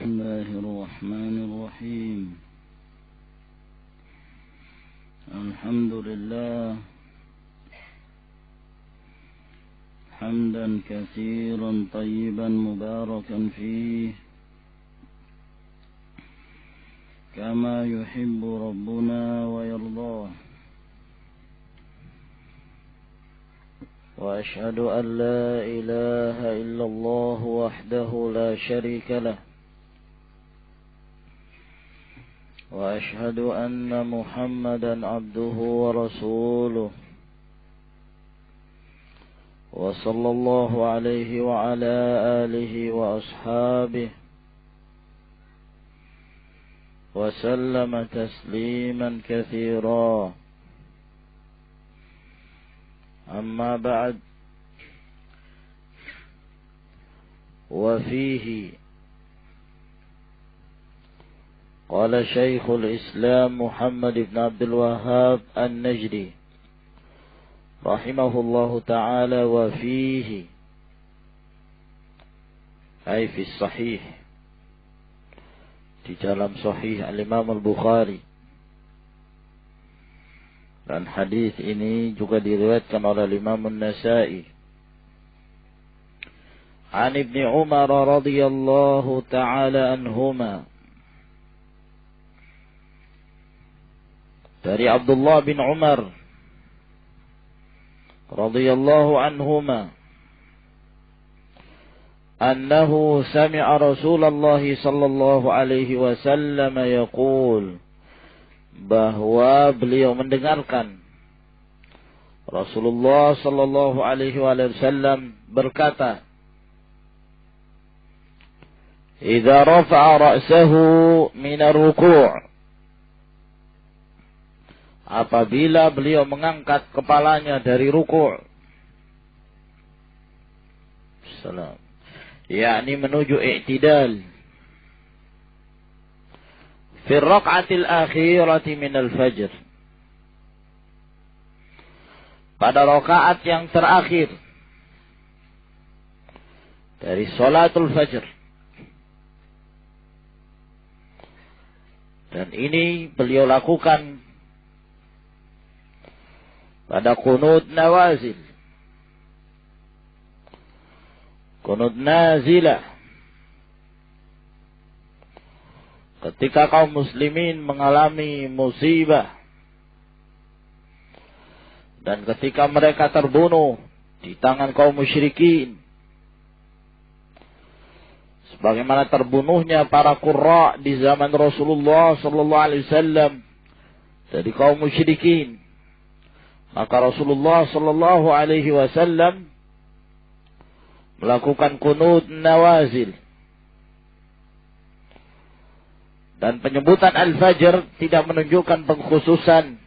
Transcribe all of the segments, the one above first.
بسم الله الرحمن الرحيم. الحمد لله حمدا كثيرا طيبا مباركا فيه كما يحب ربنا ويرضاه، وأشهد أن لا إله إلا الله وحده لا شريك له، وأشهد أن محمدا عبده ورسوله، وصلى الله عليه وعلى آله وأصحابه وسلم تسليما كثيرا. أما بعد، وفيه قال شيخ الإسلام محمد بن عبد الوهاب النجدي رحمه الله تعالى: وفيه أي في الصحيح، di dalam Sahih Al-Imam Al-Bukhari. Dan hadis ini juga diriwayatkan oleh Imam An-Nasa'i. An Ibni Umar radhiyallahu ta'ala anhuma, dari Abdullah bin Umar radhiyallahu anhuma, annahu sami'a Rasulullah sallallahu alaihi wasallam yaqul, bahwa beliau mendengarkan Rasulullah sallallahu alaihi wasallam berkata, "Idza rafa'a ra'sahu min ar-ruku'", apabila beliau mengangkat kepalanya dari ruku', salam, yakni menuju i'tidal, fi raq'atil akhirati minal fajr, pada rakaat yang terakhir dari salatul fajr. Dan ini beliau lakukan pada qunut nawazil, qunut nazilah, ketika kaum muslimin mengalami musibah dan ketika mereka terbunuh di tangan kaum musyrikin, sebagaimana terbunuhnya para qurra di zaman Rasulullah sallallahu alaihi wasallam dari kaum musyrikin, maka Rasulullah sallallahu alaihi wasallam melakukan qunut nawazil. Dan penyebutan al-fajr tidak menunjukkan pengkhususan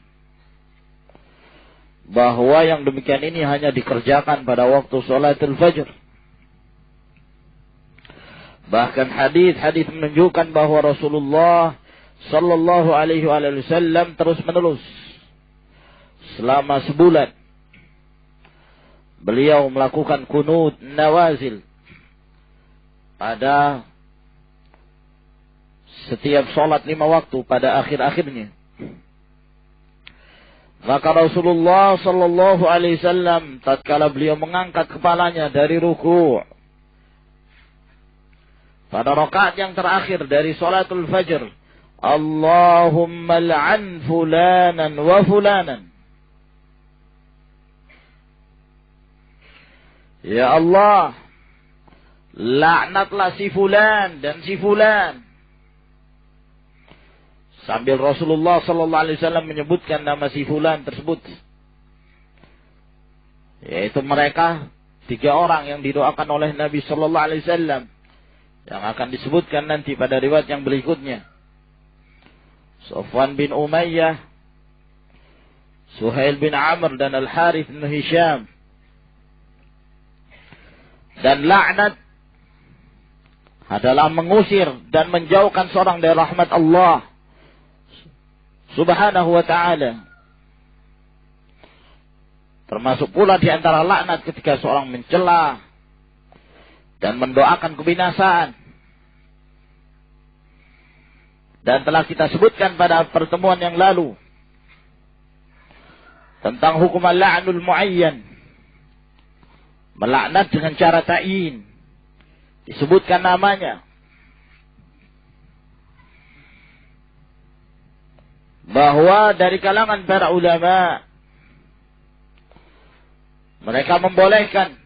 bahwa yang demikian ini hanya dikerjakan pada waktu salatul fajr. Bahkan hadis-hadis menunjukkan bahwa Rasulullah sallallahu alaihi wasallam terus-menerus selama sebulan beliau melakukan qunut nawazil pada setiap sholat 5 waktu pada akhir-akhirnya. Maka Rasulullah sallallahu alaihi wasallam tatkala beliau mengangkat kepalanya dari ruku' pada rakaat yang terakhir dari sholatul fajr, Allahumma al'an fulanan wa fulanan, ya Allah, laknatlah si fulan dan si fulan. Sambil Rasulullah sallallahu alaihi wasallam menyebutkan nama si fulan tersebut, yaitu mereka 3 orang yang didoakan oleh Nabi sallallahu alaihi wasallam, yang akan disebutkan nanti pada riwayat yang berikutnya. Safwan bin Umayyah, Suhail bin Amr, dan Al-Harith bin Hisham. Dan laknat adalah mengusir dan menjauhkan seorang dari rahmat Allah subhanahu wa ta'ala. Termasuk pula di antara laknat ketika seorang mencela dan mendoakan kebinasaan. Dan telah kita sebutkan pada pertemuan yang lalu tentang hukum al-la'nul mu'ayyan. Melaknat dengan cara ta'yin. Disebutkan namanya. Bahwa dari kalangan para ulama, mereka membolehkan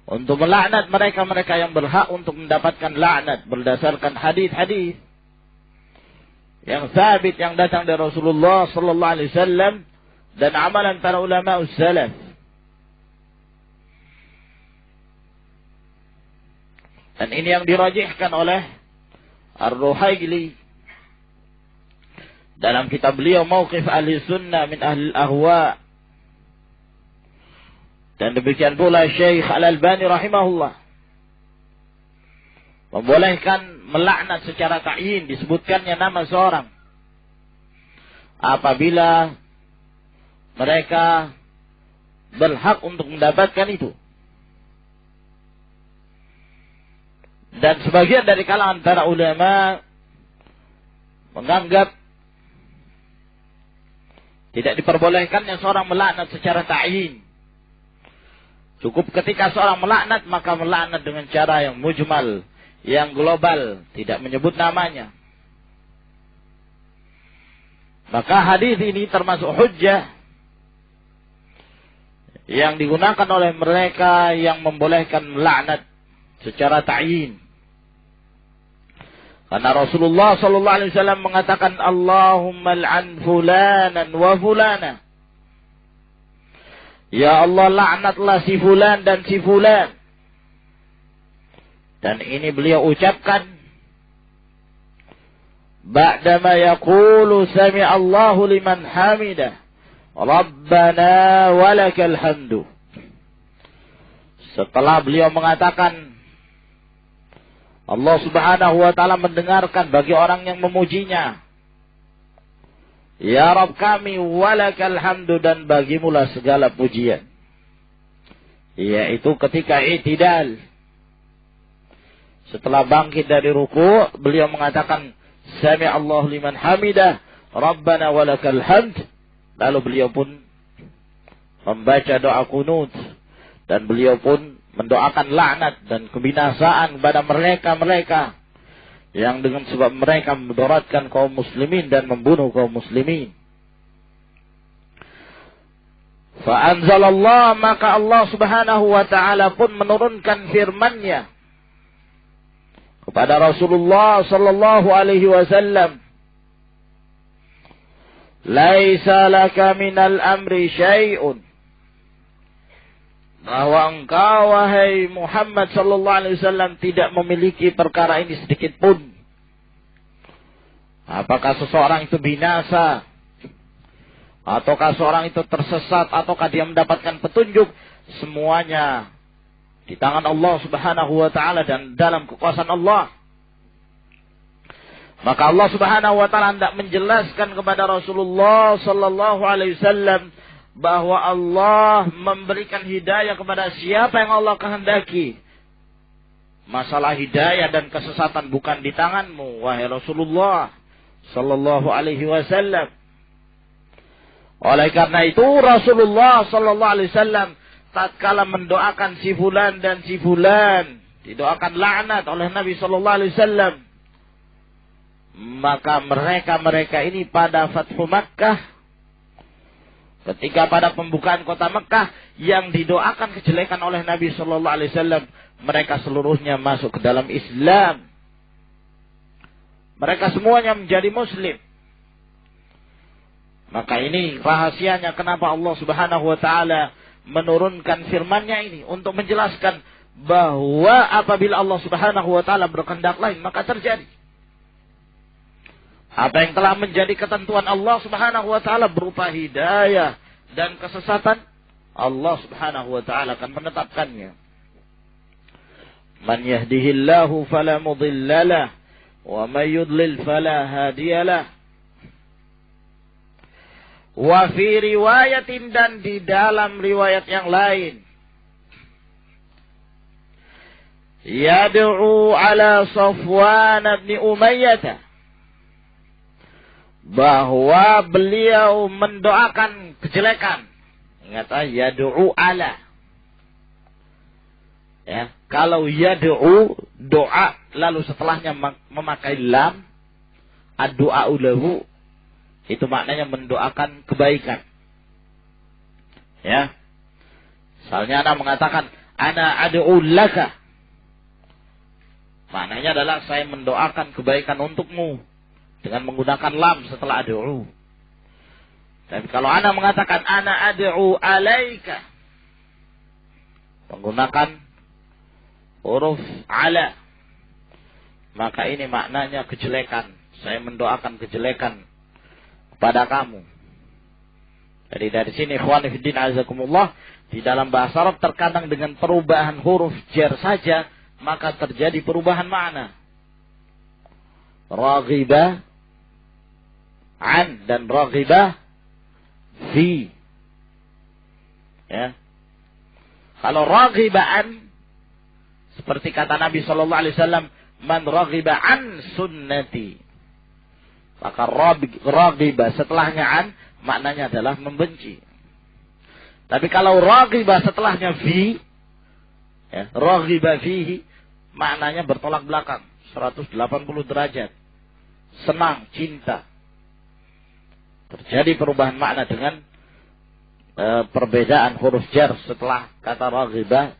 untuk melaknat mereka-mereka yang berhak untuk mendapatkan laknat berdasarkan hadis-hadis yang sabit yang datang dari Rasulullah sallallahu alaihi wasallam dan amalan para ulama salaf. Dan ini yang dirajihkan oleh Ar-Ruhaili dalam kitab beliau Mauqif Ahli Sunnah min Ahli Ahwa. Dan demikian pula Syekh Al-Albani rahimahullah membolehkan melaknat secara ta'yin, disebutkannya nama seorang apabila mereka berhak untuk mendapatkan itu. Dan sebagian dari kalangan para ulama menganggap tidak diperbolehkannya seorang melaknat secara ta'yin. Cukup ketika seorang melaknat, maka melaknat dengan cara yang mujmal, yang global, tidak menyebut namanya. Maka hadis ini termasuk hujjah yang digunakan oleh mereka yang membolehkan melaknat secara ta'yin. Karena Rasulullah sallallahu alaihi wasallam mengatakan, Allahumma al'an fulanan wa fulana. Ya Allah, laknatlah si fulan dan si fulan. Dan ini beliau ucapkan ba'dama yaqulu sami'allahu liman hamidah Rabbana walakal hamdu. Setelah beliau mengatakan Allah subhanahu wa ta'ala mendengarkan bagi orang yang memujinya. Ya Rabb kami, walakal hamdu, dan bagimulah segala pujian. Yaitu ketika i'tidal. Setelah bangkit dari ruku', beliau mengatakan, Sami'allahu liman hamidah, Rabbana walakal hamd. Lalu beliau pun membaca doa kunut. Dan beliau pun mendoakan laknat dan kebinasaan kepada mereka-mereka yang dengan sebab mereka memudaratkan kaum muslimin dan membunuh kaum muslimin. Fa'anzalallah, maka Allah subhanahu wa ta'ala pun menurunkan firman-Nya kepada Rasulullah sallallahu alaihi wasallam. Laisa laka minal amri syai'un. Bahwa engkau wahai Muhammad sallallahu alaihi wasallam tidak memiliki perkara ini sedikit pun. Apakah seseorang itu binasa, ataukah seorang itu tersesat, ataukah dia mendapatkan petunjuk, semuanya di tangan Allah subhanahu wa ta'ala dan dalam kekuasaan Allah. Maka Allah subhanahu wa ta'ala hendak menjelaskan kepada Rasulullah sallallahu alaihi wasallam bahwa Allah memberikan hidayah kepada siapa yang Allah kehendaki. Masalah hidayah dan kesesatan bukan di tanganmu, wahai Rasulullah sallallahu alaihi wasallam. Oleh karena itu Rasulullah sallallahu alaihi wasallam tatkala mendoakan si fulan dan si fulan, didoakan laknat oleh Nabi sallallahu alaihi wasallam, maka mereka ini pada Fathu Makkah, ketika pada pembukaan kota Mekah yang didoakan kejelekan oleh Nabi sallallahu alaihi wasallam, mereka seluruhnya masuk ke dalam Islam. Mereka semuanya menjadi muslim. Maka ini rahasianya kenapa Allah subhanahu wa ta'ala menurunkan firman-Nya ini untuk menjelaskan bahwa apabila Allah subhanahu wa ta'ala berkehendak lain, maka terjadi. Apa yang telah menjadi ketentuan Allah subhanahu wa ta'ala berupa hidayah dan kesesatan, Allah subhanahu wa ta'ala akan menetapkannya. Man yahdihillahu fala mudhillalah wa man yudlil fala hadiyalah. Wa fi riwayatin, dan di dalam riwayat yang lain, yad'u ala Safwan bin Umayyah bahwa beliau mendoakan kejelekan. Ingat, yad'u ala. Ya, kalau yad'u doa lalu setelahnya memakai lam, ad-du'a lahu, itu maknanya mendoakan kebaikan. Ya. Misalnya ana mengatakan ana ad'u laka. Maknanya adalah saya mendoakan kebaikan untukmu dengan menggunakan lam setelah ad'u. Tapi kalau ana mengatakan ana ad'u alaika, menggunakan huruf ala, maka ini maknanya kejelekan. Saya mendoakan kejelekan kepada kamu. Jadi dari sini ikhwani fiddin azakumullah, di dalam bahasa Arab terkadang dengan perubahan huruf jar saja maka terjadi perubahan makna. Raghibah an dan raghibah fi. Ya. Kalau raghibah an, seperti kata Nabi sallallahu alaihi wasallam, man raghiba an sunnati. Maka raghiba setelahnya an maknanya adalah membenci. Tapi kalau raghiba setelahnya fi, ya, raghiba fihi maknanya bertolak belakang 180 derajat. Senang, cinta. Terjadi perubahan makna dengan perbedaan huruf jar setelah kata raghiba.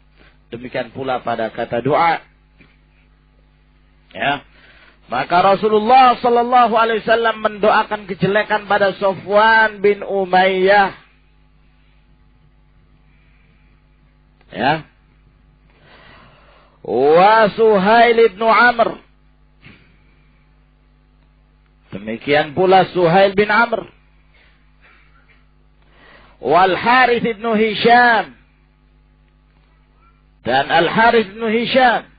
Demikian pula pada kata doa. Ya. Maka Rasulullah sallallahu alaihi wasallam mendoakan kejelekan pada Safwan bin Umayyah. Ya. Wa Suhail bin Amr. Demikian pula Suhail bin Amr. Wal Harith bin Hisham. Dan Al Harith bin Hisham.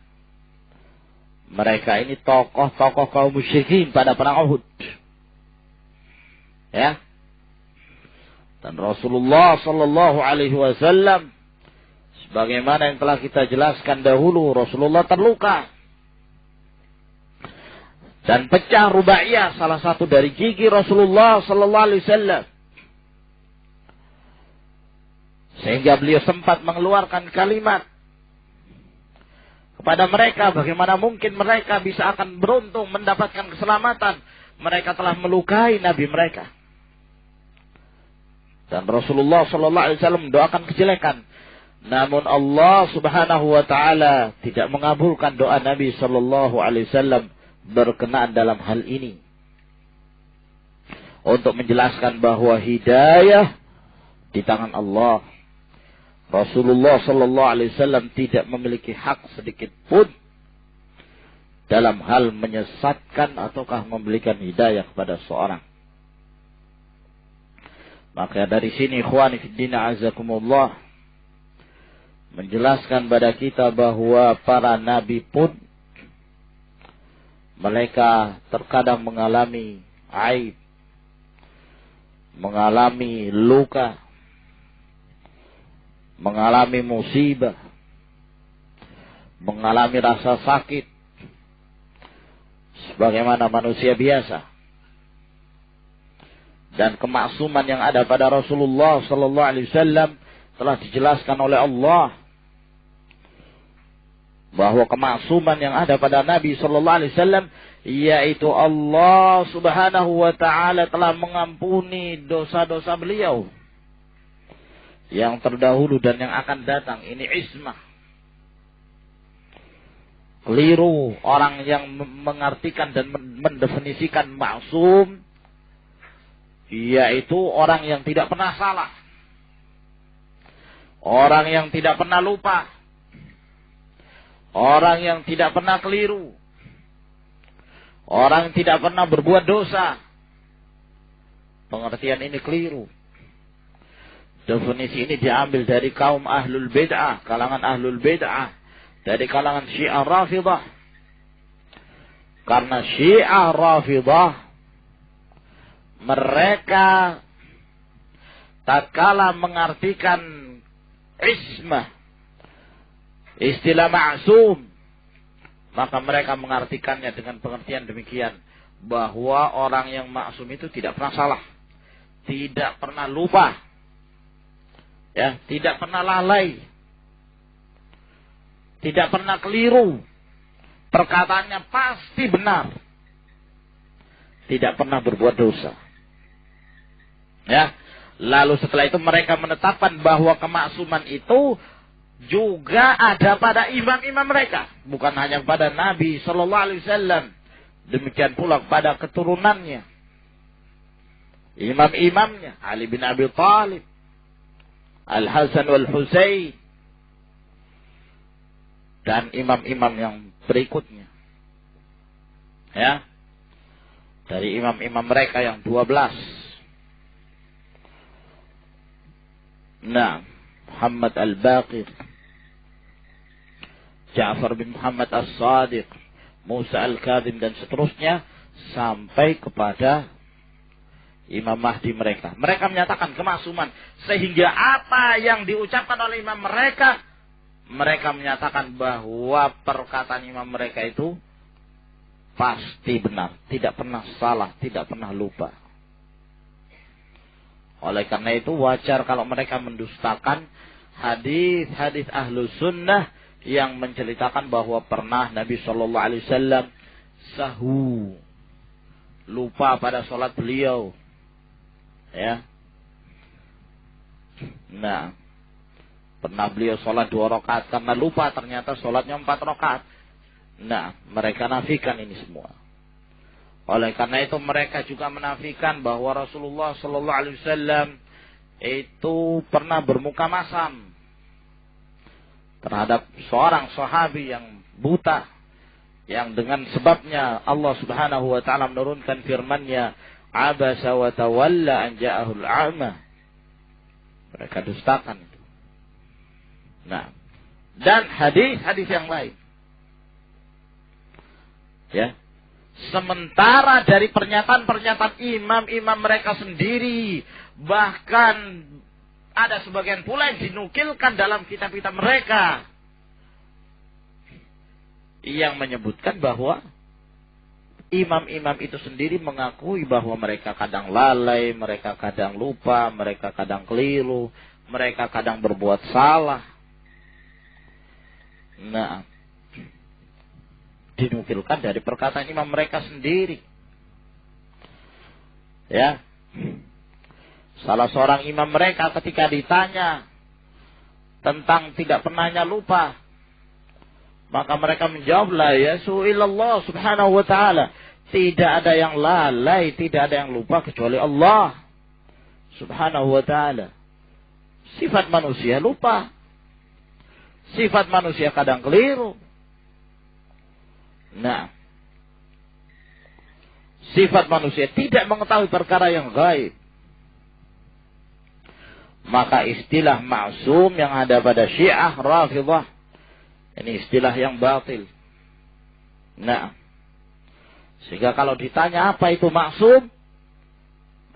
Mereka ini tokoh-tokoh kaum musyrikin pada perang Uhud. Ya. Dan Rasulullah sallallahu alaihi wasallam, sebagaimana yang telah kita jelaskan dahulu, Rasulullah terluka. Dan pecah rubaiyah, salah satu dari gigi Rasulullah sallallahu alaihi wasallam. Sehingga beliau sempat mengeluarkan kalimat kepada mereka, bagaimana mungkin mereka bisa akan beruntung mendapatkan keselamatan. Mereka telah melukai Nabi mereka. Dan Rasulullah sallallahu alaihi wasallam mendoakan kejelekan. Namun Allah subhanahu wa ta'ala tidak mengabulkan doa Nabi sallallahu alaihi wasallam berkenaan dalam hal ini. Untuk menjelaskan bahwa hidayah di tangan Allah. Rasulullah sallallahu alaihi wasallam tidak memiliki hak sedikit pun dalam hal menyesatkan ataukah memberikan hidayah kepada seorang. Maka dari sini ikhwani fiddin azakumullah, menjelaskan pada kita bahwa para nabi pun mereka terkadang mengalami aib, mengalami luka, mengalami musibah, mengalami rasa sakit sebagaimana manusia biasa. Dan kemaksuman yang ada pada Rasulullah sallallahu alaihi wasallam telah dijelaskan oleh Allah, bahwa kemaksuman yang ada pada Nabi sallallahu alaihi wasallam yaitu Allah subhanahu wa ta'ala telah mengampuni dosa-dosa beliau yang terdahulu dan yang akan datang. Ini ismah. Keliru orang yang mengartikan dan mendefinisikan maksum, yaitu orang yang tidak pernah salah, orang yang tidak pernah lupa, orang yang tidak pernah keliru, orang yang tidak pernah berbuat dosa. Pengertian ini keliru. Definisi ini diambil dari kaum ahlul bid'ah, kalangan ahlul bid'ah, dari kalangan Syiah Rafidah. Karena Syiah Rafidah mereka tatkala mengartikan ismah, istilah ma'sum, maka mereka mengartikannya dengan pengertian demikian: bahwa orang yang maksum itu tidak pernah salah, tidak pernah lupa, ya, tidak pernah lalai, tidak pernah keliru, perkataannya pasti benar, tidak pernah berbuat dosa. Ya, lalu setelah itu mereka menetapkan bahwa kemaksuman itu juga ada pada imam-imam mereka, bukan hanya pada Nabi Shallallahu Alaihi Wasallam. Demikian pula pada keturunannya, imam-imamnya Ali bin Abi Thalib, Al Hasan wal Husain, dan imam-imam yang berikutnya. Ya, dari imam-imam mereka yang 12. Nah, Muhammad Al-Baqir, Ja'far bin Muhammad As-Sadiq, Musa Al-Kadhim, dan seterusnya sampai kepada Imam Mahdi mereka. Mereka menyatakan kemaksuman, sehingga apa yang diucapkan oleh imam mereka, mereka menyatakan bahwa perkataan imam mereka itu pasti benar, tidak pernah salah, tidak pernah lupa. Oleh karena itu wajar kalau mereka mendustakan hadis-hadis ahlu sunnah yang menceritakan bahwa pernah Nabi Shallallahu Alaihi Wasallam sahu, lupa pada sholat beliau, ya. Nah, pernah beliau sholat 2 rakaat karena lupa, ternyata sholatnya 4 rakaat. Nah, mereka nafikan ini semua. Oleh karena itu mereka juga menafikan bahwa Rasulullah Shallallahu Alaihi Wasallam itu pernah bermuka masam terhadap seorang sahabi yang buta, yang dengan sebabnya Allah Subhanahu wa taala menurunkan firman-Nya, abasa wa tawalla an ja'ahul a'ma. Mereka dustakan itu. Nah, dan hadis-hadis yang lain. Ya. Sementara dari pernyataan-pernyataan imam-imam mereka sendiri, bahkan ada sebagian pula yang dinukilkan dalam kitab-kitab mereka yang menyebutkan bahwa imam-imam itu sendiri mengakui bahwa mereka kadang lalai, mereka kadang lupa, mereka kadang keliru, mereka kadang berbuat salah. Nah, dinukilkan dari perkataan imam mereka sendiri. Ya. Salah seorang imam mereka ketika ditanya tentang tidak pernahnya lupa, maka mereka menjawab, la yasu'illallah subhanahu wa ta'ala. Tidak ada yang lalai, tidak ada yang lupa kecuali Allah subhanahu wa ta'ala. Sifat manusia lupa. Sifat manusia kadang keliru. Nah, sifat manusia tidak mengetahui perkara yang gaib. Maka istilah ma'sum yang ada pada Syiah Rafidhah, ini istilah yang batil. Nah, sehingga kalau ditanya apa itu maksum,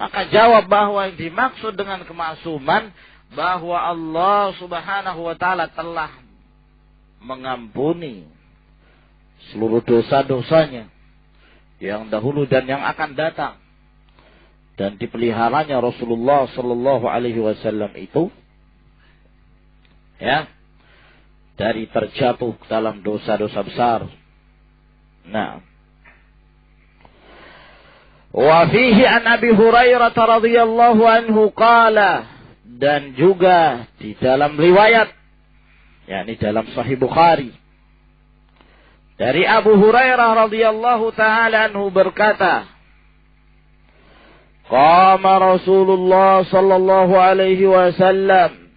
maka jawab bahwa yang dimaksud dengan kemaksuman bahwa Allah Subhanahu wa taala telah mengampuni seluruh dosa-dosanya yang dahulu dan yang akan datang, dan dipeliharanya Rasulullah sallallahu alaihi wasallam itu, ya, dari terjatuh dalam dosa-dosa besar. Nah, wa fihi an Abi Hurairah radhiyallahu anhu qala, dan juga di dalam riwayat, yakni dalam Sahih Bukhari, dari Abu Hurairah radhiyallahu taala anhu berkata, qama Rasulullah sallallahu alaihi wasallam,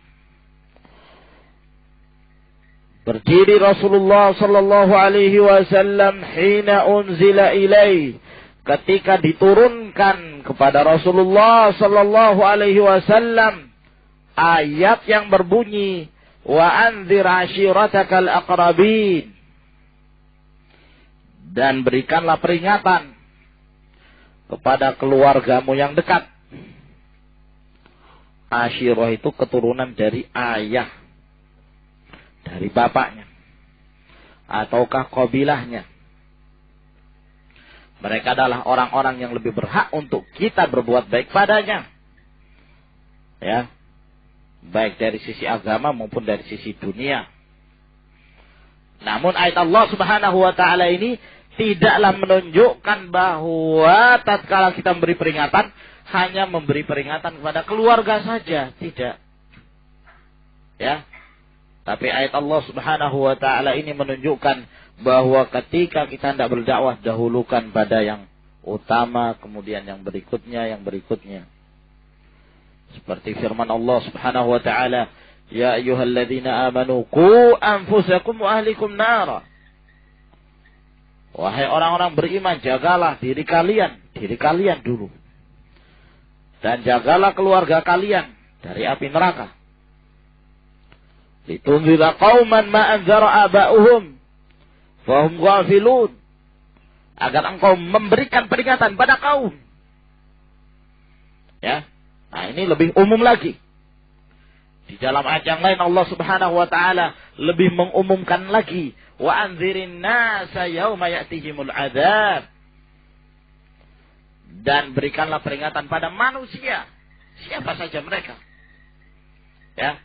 berdiri Rasulullah sallallahu alaihi wasallam hina unzila ilaih, ketika diturunkan kepada Rasulullah sallallahu alaihi wasallam ayat yang berbunyi, wa anzir ashiratakal aqrabin, dan berikanlah peringatan kepada keluargamu yang dekat. Ashirah itu keturunan dari ayah, dari bapaknya, ataukah kabilahnya. Mereka adalah orang-orang yang lebih berhak untuk kita berbuat baik padanya. Ya. Baik dari sisi agama maupun dari sisi dunia. Namun ayat Allah Subhanahu wa taala ini tidaklah menunjukkan bahwa tatkala kita memberi peringatan hanya memberi peringatan kepada keluarga saja, tidak. Ya. Tapi ayat Allah Subhanahu wa taala ini menunjukkan bahwa ketika kita hendak berdakwah, dahulukan pada yang utama, kemudian yang berikutnya. Seperti firman Allah Subhanahu wa taala, "Ya ayyuhalladzina amanu qu anfusakum wa ahlikum nara." Wahai orang-orang beriman, jagalah diri kalian dulu. Dan jagalah keluarga kalian dari api neraka. Litunzira qauman ma anzara aba'uhum fahum ghafilun. Agar engkau memberikan peringatan pada kaum. Ya. Nah, ini lebih umum lagi. Di dalam ayat yang lain Allah Subhanahu wa taala lebih mengumumkan lagi, wa anzirin nasa yauma ya'tihimul adzab. Dan berikanlah peringatan pada manusia, siapa saja mereka. Ya,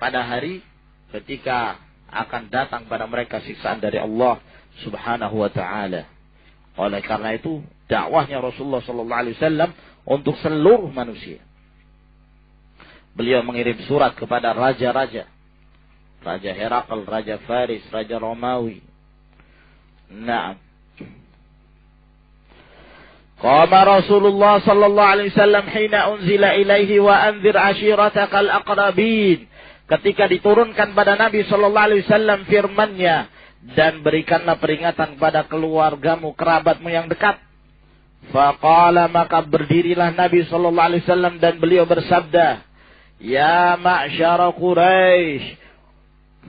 pada hari ketika akan datang pada mereka siksaan dari Allah Subhanahu wa taala. Oleh karena itu, dakwahnya Rasulullah sallallahu alaihi wasallam untuk seluruh manusia. Beliau mengirim surat kepada raja-raja. Raja Herakl, Raja Faris, Raja Romawi. Naam. Qama Rasulullah sallallahu alaihi wasallam hina unzila ilaihi wa anzir ashiratakal aqrabin. Ketika diturunkan pada Nabi sallallahu alaihi wasallam firman-Nya, dan berikanlah peringatan pada keluargamu, kerabatmu yang dekat. Faqala, maka berdirilah Nabi sallallahu alaihi wasallam dan beliau bersabda, "Ya ma'syara Quraisy,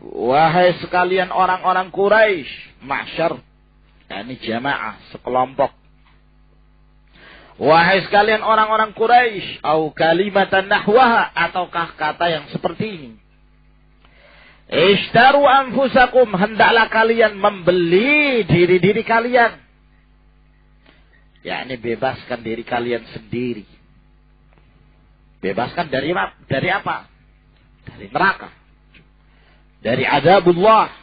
wahai sekalian orang-orang Quraisy." Ma'syar, ini jamaah, sekelompok. Wahai sekalian orang-orang Quraisy, au kalimatan nahwaha, ataukah kata yang seperti ini. Ishtaru anfusakum, hendaklah kalian membeli diri-diri kalian. Ya, ini bebaskan diri kalian sendiri. Bebaskan dari apa? Dari neraka. Dari azabullah.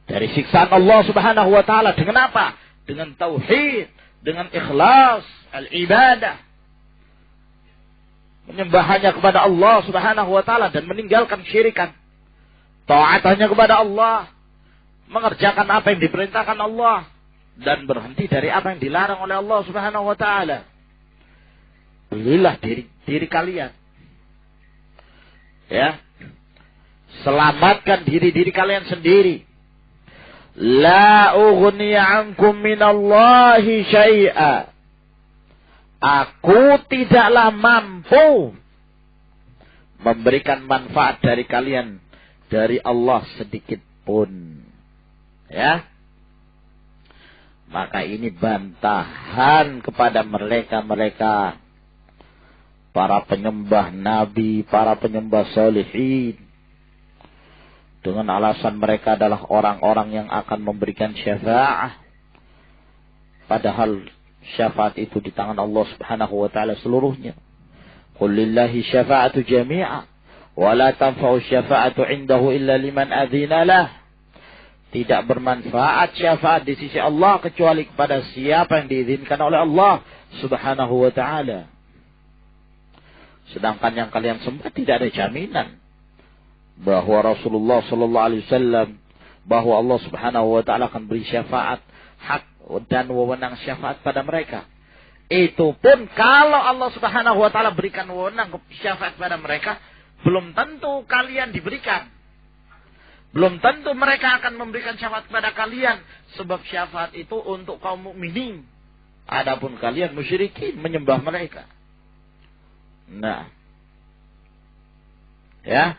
Dari siksaan Allah Subhanahu wa taala. Dengan apa? Dengan tauhid, dengan ikhlas, al-ibadah. Menyembah hanya kepada Allah Subhanahu wa taala dan meninggalkan syirikan. Taat hanya kepada Allah. Mengerjakan apa yang diperintahkan Allah dan berhenti dari apa yang dilarang oleh Allah Subhanahu wa taala. Belilah diri kalian. Ya. Selamatkan diri kalian sendiri. La ughni ankum minallahi syai'a. Aku tidaklah mampu memberikan manfaat dari kalian dari Allah sedikit pun. Ya. Maka ini bantahan kepada mereka para penyembah nabi, para penyembah salihin. Dengan alasan mereka adalah orang-orang yang akan memberikan syafaat. Padahal syafaat itu di tangan Allah Subhanahu wa taala seluruhnya. Qul lillahi syafa'atu jami'a wa la tanfa'u syafa'atu 'indahu illa liman adzina lah. Tidak bermanfaat syafaat di sisi Allah kecuali kepada siapa yang diizinkan oleh Allah Subhanahu wa taala. Sedangkan yang kalian sembah tidak ada jaminan bahwa Rasulullah sallallahu alaihi wasallam, bahwa Allah Subhanahu wa taala akan beri syafaat, hak dan wewenang syafaat pada mereka. Itu pun kalau Allah Subhanahu wa taala berikan wewenang syafaat pada mereka, belum tentu kalian diberikan. Belum tentu mereka akan memberikan syafaat kepada kalian, sebab syafaat itu untuk kaum mukminin. Adapun kalian musyrikin menyembah mereka. Nah, ya,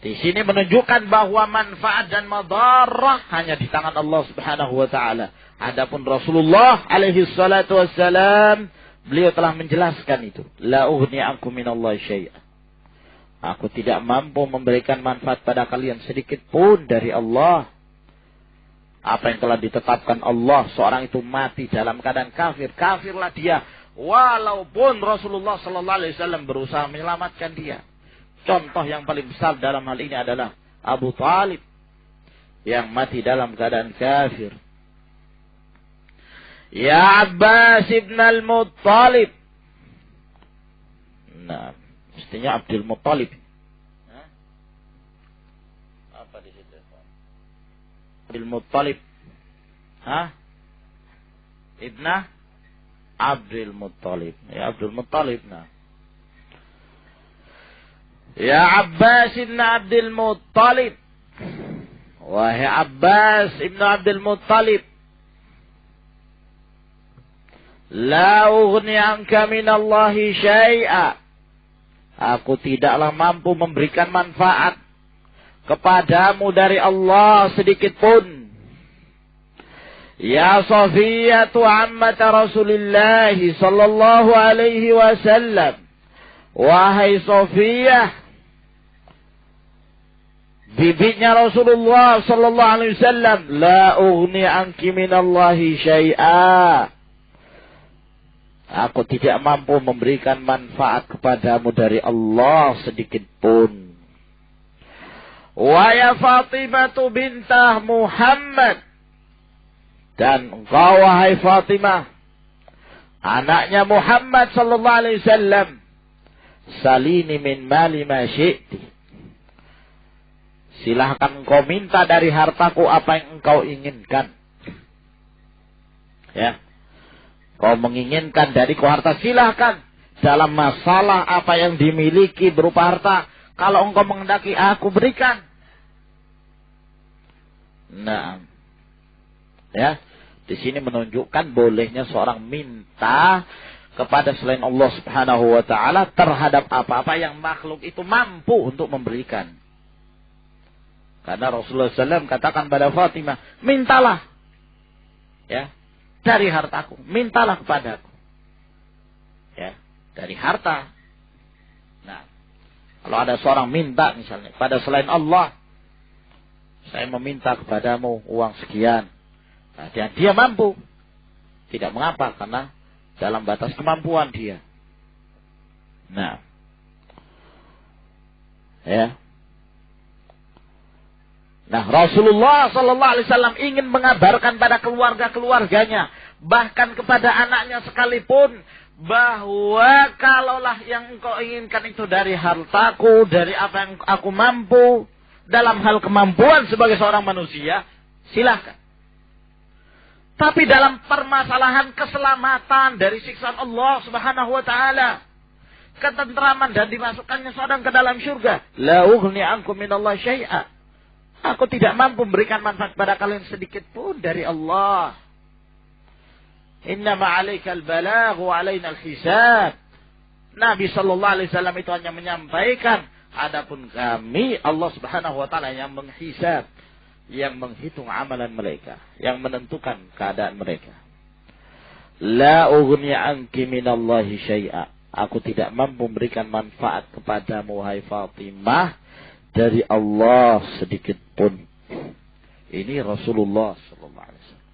di sini menunjukkan bahwa manfaat dan madarah hanya di tangan Allah Subhanahu wa taala. Adapun Rasulullah alaihi salatu wassalam, beliau telah menjelaskan itu. La ughni ankum minallahi syai'a. Aku tidak mampu memberikan manfaat pada kalian sedikit pun dari Allah. apa yang telah ditetapkan Allah, seorang itu mati dalam keadaan kafir, kafirlah dia, walaupun Rasulullah sallallahu alaihi wasallam berusaha menyelamatkan dia. Contoh yang paling besar dalam hal ini adalah Abu Talib yang mati dalam keadaan kafir. Ya Abbas ibn al-Muttalib. Nah, mestinya Abdul Muttalib. Apa di situ? Abdul Muttalib. Ibnah Abdul Muttalib. Ya Abdul Muttalib. Nah. Ya Abbas ibn Abdul Muttalib. Wahai Abbas ibn Abdul Muttalib. La ughni anka minallahi syai'a. Aku tidaklah mampu memberikan manfaat kepadamu dari Allah sedikit pun. Ya Safiyatu ammata Rasulillah sallallahu alaihi wasallam. Wahai Safiyah, bibinya Rasulullah sallallahu alaihi wasallam, la ughni anki minallahi syai'a. Aku tidak mampu memberikan manfaat kepadamu dari Allah sedikit pun. Wa ya Fatimah bintah Muhammad. Dan engkau wahai Fatimah, anaknya Muhammad sallallahu alaihi wasallam, salini min mali ma syi'ti. Silahkan engkau minta dari hartaku apa yang engkau inginkan. Ya. Kau menginginkan dariku harta, silahkan. Dalam masalah apa yang dimiliki berupa harta, kalau engkau menghendaki aku berikan. Nah, ya, di sini menunjukkan bolehnya seorang minta kepada selain Allah Subhanahu wa taala terhadap apa-apa yang makhluk itu mampu untuk memberikan. Karena Rasulullah SAW katakan pada Fatimah, mintalah, ya, dari hartaku, mintalah kepadaku, ya, dari harta. Nah, kalau ada seorang minta misalnya pada selain Allah, saya meminta kepadamu uang sekian, nah, dia mampu, tidak mengapa karena dalam batas kemampuan dia. Nah, ya. Nah, Rasulullah sallallahu alaihi wasallam ingin mengabarkan pada keluarga-keluarganya, bahkan kepada anaknya sekalipun, bahwa kalaulah yang engkau inginkan itu dari hartaku, dari apa yang aku mampu, dalam hal kemampuan sebagai seorang manusia, silahkan. Tapi dalam permasalahan keselamatan dari siksaan Allah Subhanahu wa taala, ketentraman dan dimasukkannya seorang ke dalam surga, la ughni ankum minallahi syai'a. Aku tidak mampu memberikan manfaat pada kalian sedikit pun dari Allah. Innama 'alaikal balagh wa 'alaina al-hisab. Nabi sallallahu alaihi wasallam itu hanya menyampaikan, adapun kami Allah Subhanahu wa taala yang menghisab, yang menghitung amalan mereka, yang menentukan keadaan mereka. La ughni anki minallahi syai'a. Aku tidak mampu memberikan manfaat kepadamu wahai Fatimah dari Allah sedikit pun. Ini Rasulullah sallallahu alaihi wasallam.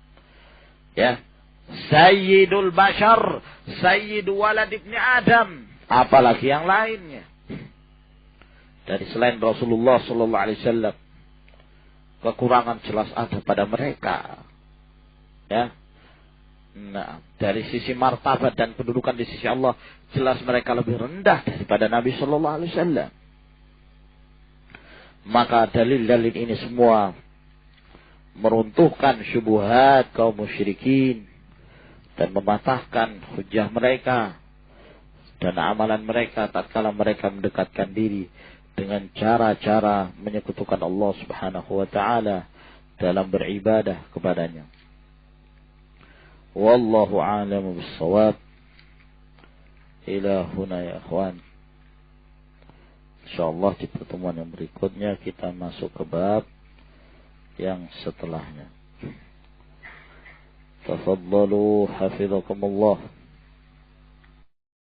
Ya, Sayyidul Bashar, Sayyidu walad ibni Adam, apalagi yang lainnya. Dari selain Rasulullah sallallahu alaihi wasallam, kekurangan jelas ada pada mereka. Ya. Nah, dari sisi martabat dan kedudukan di sisi Allah, jelas mereka lebih rendah daripada Nabi sallallahu alaihi wasallam. Maka dalil-dalil ini semua meruntuhkan syubhat kaum musyrikin dan mematahkan hujah mereka dan amalan mereka tatkala mereka mendekatkan diri dengan cara-cara menyekutukan Allah Subhanahu wa taala dalam beribadah kepadanya. Wallahu a'lamu bis-shawab. Ila huna ya ikhwan. InsyaAllah di pertemuan yang berikutnya kita masuk ke bab yang setelahnya. Tafaddalu hafizakumullah.